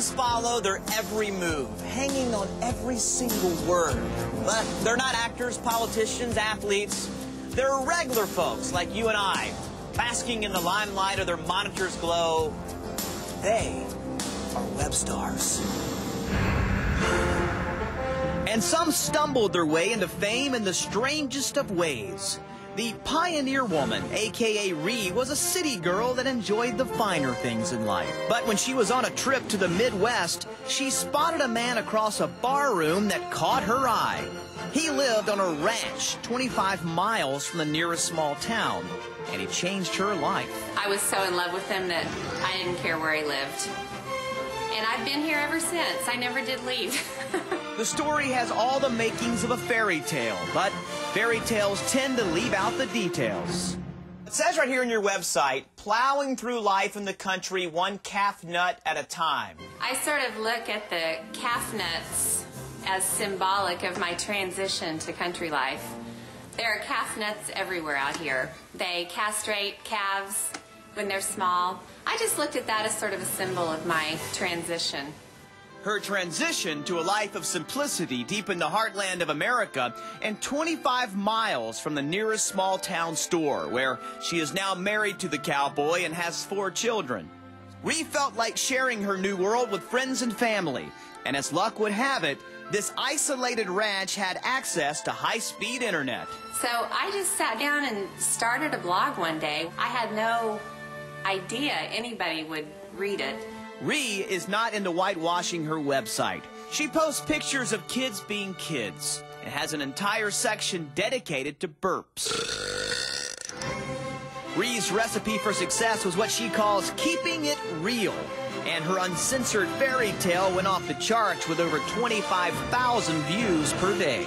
Fans follow their every move, hanging on every single word. But they're not actors, politicians, athletes. They're regular folks like you and I, basking in the limelight of their monitor's glow. They are web stars. And some stumbled their way into fame in the strangest of ways. The Pioneer Woman, a.k.a. Ree, was a city girl that enjoyed the finer things in life. But when she was on a trip to the Midwest, she spotted a man across a bar room that caught her eye. He lived on a ranch 25 miles from the nearest small town, and he changed her life. I was so in love with him that I didn't care where he lived. And I've been here ever since. I never did leave. The story has all the makings of a fairy tale, but fairy tales tend to leave out the details. It says right here on your website, plowing through life in the country one calf nut at a time. I sort of look at the calf nuts as symbolic of my transition to country life. There are calf nuts everywhere out here. They castrate calves when they're small. I just looked at that as sort of a symbol of my transition. Her transition to a life of simplicity deep in the heartland of America and 25 miles from the nearest small town store, where she is now married to the cowboy and has 4 children. Ree felt like sharing her new world with friends and family, and as luck would have it, this isolated ranch had access to high-speed internet. So I just sat down and started a blog one day. I had no idea anybody would read it. Ree is not into whitewashing her website. She posts pictures of kids being kids and has an entire section dedicated to burps. Ree's recipe for success was what she calls keeping it real, and her uncensored fairy tale went off the charts with over 25,000 views per day.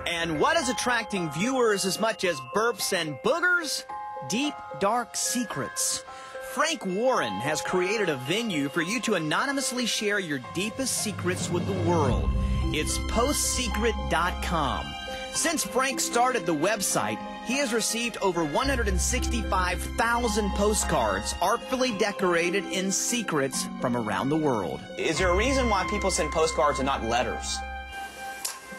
And what is attracting viewers as much as burps and boogers? Deep, dark secrets. Frank Warren has created a venue for you to anonymously share your deepest secrets with the world. It's postsecret.com. Since Frank started the website, he has received over 165,000 postcards artfully decorated in secrets from around the world. Is there a reason why people send postcards and not letters?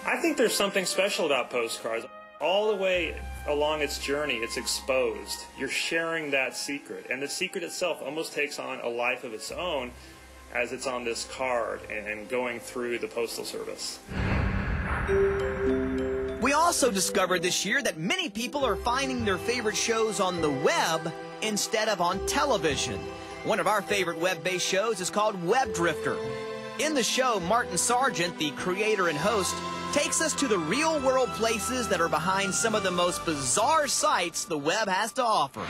I think there's something special about postcards. All the way along its journey, it's exposed. You're sharing that secret, and the secret itself almost takes on a life of its own as it's on this card and going through the Postal Service. We also discovered this year that many people are finding their favorite shows on the web instead of on television. One of our favorite web-based shows is called Web Drifter. In the show, Martin Sargent, the creator and host, takes us to the real-world places that are behind some of the most bizarre sites the web has to offer.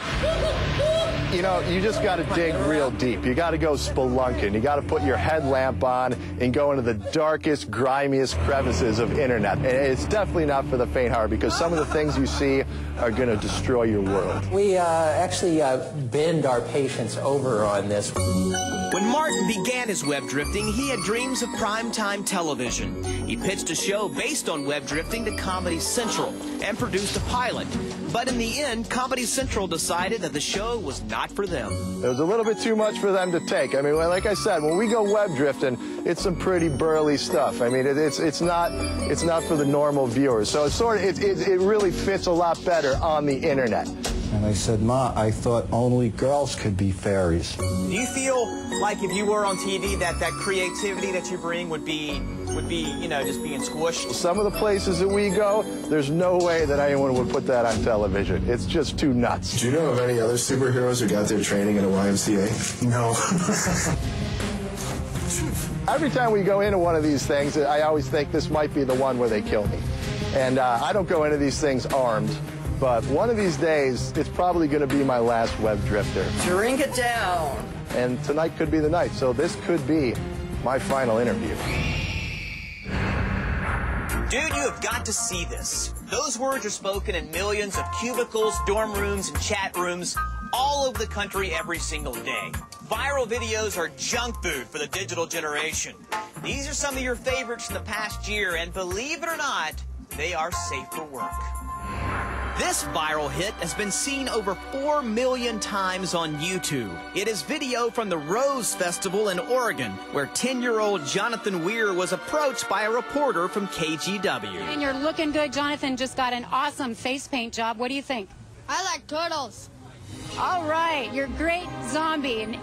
You know, you just got to dig real deep. You got to go spelunking. You got to put your headlamp on and go into the darkest, grimiest crevices of internet. And it's definitely not for the faint-hearted, because some of the things you see are going to destroy your world. We actually bend our patience over on this. When Martin began his web drifting, he had dreams of primetime television. He pitched a show based on web drifting to Comedy Central and produced a pilot. But in the end, Comedy Central decided that the show was not for them. It was a little bit too much for them to take. I mean, like I said, when we go web drifting, it's some pretty burly stuff. I mean, it's not for the normal viewers. So it really fits a lot better on the internet. And I said, Ma, I thought only girls could be fairies. Do you feel like if you were on TV that creativity that you bring would be, you know, just being squished? Some of the places that we go, there's no way that anyone would put that on television. It's just too nuts. Do you know of any other superheroes who got their training in a YMCA? No. Every time we go into one of these things, I always think this might be the one where they kill me. And I don't go into these things armed. But one of these days, it's probably going to be my last web drifter. Drink it down. And tonight could be the night, so this could be my final interview. Dude, you have got to see this. Those words are spoken in millions of cubicles, dorm rooms, and chat rooms all over the country every single day. Viral videos are junk food for the digital generation. These are some of your favorites from the past year, and believe it or not, they are safe for work. This viral hit has been seen over 4 million times on YouTube. It is video from the Rose Festival in Oregon, where 10-year-old Jonathan Weir was approached by a reporter from KGW. And you're looking good. Jonathan just got an awesome face paint job. What do you think? I like turtles. All right, you're a great zombie. And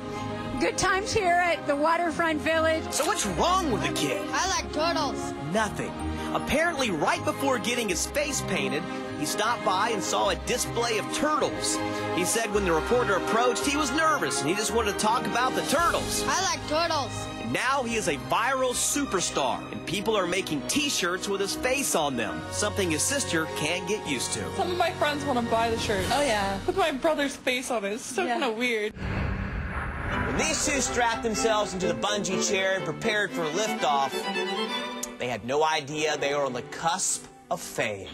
good times here at the Waterfront Village. So what's wrong with the kid? I like turtles. Nothing. Apparently, right before getting his face painted, he stopped by and saw a display of turtles. He said when the reporter approached, he was nervous and he just wanted to talk about the turtles. I like turtles. And now he is a viral superstar, and people are making t-shirts with his face on them, something his sister can't get used to. Some of my friends want to buy the shirt. Oh, yeah. With my brother's face on it. It's so kind of weird. When these two strapped themselves into the bungee chair and prepared for liftoff, they had no idea they were on the cusp of fame.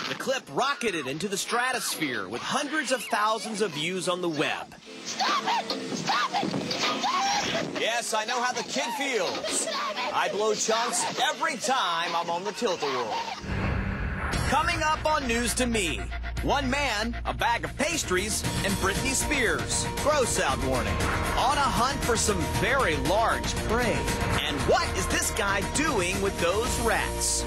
The clip rocketed into the stratosphere with hundreds of thousands of views on the web. Stop it! Stop it! Yes, I know how the kid feels. I blow chunks every time I'm on the tilt-a-whirl. Coming up on News to Me, one man, a bag of pastries, and Britney Spears. Gross out warning. On a hunt for some very large prey. And what is this guy doing with those rats?